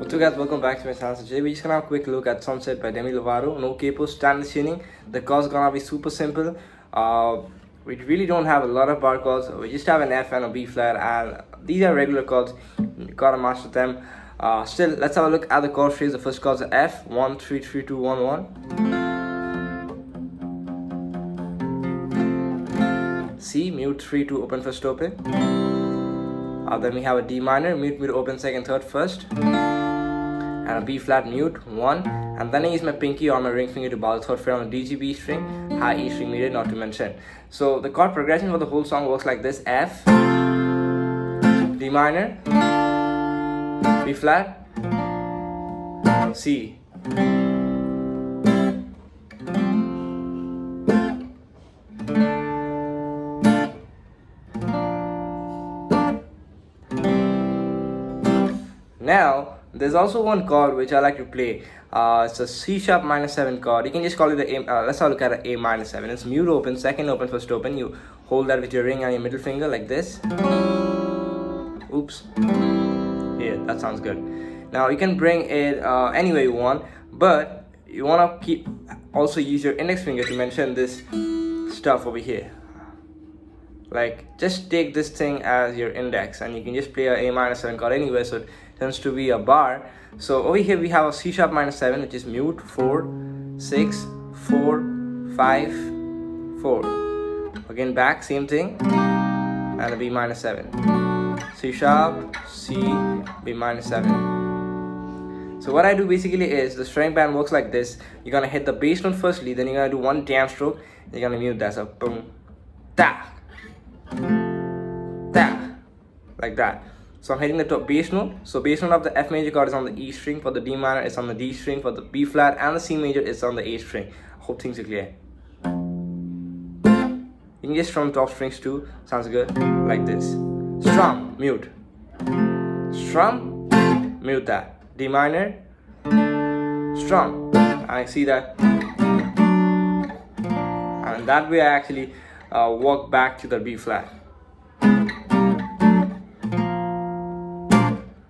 What's up guys, welcome back to my channel. So today we're just gonna have a quick look at Sunset by Demi Lovato. No capo, standard tuning. The chords gonna be super simple. We really don't have a lot of bar chords. We just have an F and a B flat, and these are regular chords. You gotta master them. Still, let's have a look at the chord phrase. The first chord is F, 1 3 3 2 1 1. C, mute 3 2 open first open. Then we have a D minor, mute mute open second third first, and a B flat mute 1, and then I use my pinky or my ring finger to bow the third fret on the D G B string, high E string muted, not to mention. So the chord progression for the whole song works like this: F, D minor, B flat, C. Now, there's also one chord which I like to play. It's a C sharp minor 7 chord. You can just call it the A. Let's have a look at an A minor 7. It's mute open, second open, first open. You hold that with your ring and your middle finger like this. Oops. Yeah, that sounds good. Now you can bring it any way you want, but you want to also use your index finger to mention this stuff over here. Like, just take this thing as your index and you can just play a minor 7 chord anywhere, so it tends to be a bar. So over here we have a C sharp minor 7, which is mute 4 6 4 5 4. Again back, same thing, and a B minor 7. C sharp, C, B minor 7. So what I do basically is, the string band works like this. You're gonna hit the bass note firstly, then you're gonna do one damp stroke, you're gonna mute that, so boom, da, da, like that. So I'm hitting the top bass note. So bass note of the F major chord is on the E string. For the D minor, it's on the D string. For the B flat and the C major, it's on the A string. I hope things are clear. You can just strum top strings too. Sounds good. Like this. Strum, mute. Strum, mute that. D minor, strum. And I see that. And that way I actually walk back to the B flat.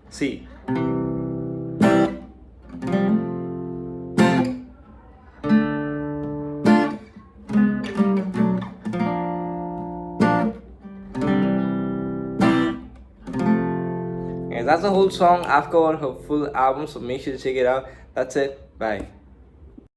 C. That's the whole song. I've covered her full album, so make sure to check it out. That's it. Bye.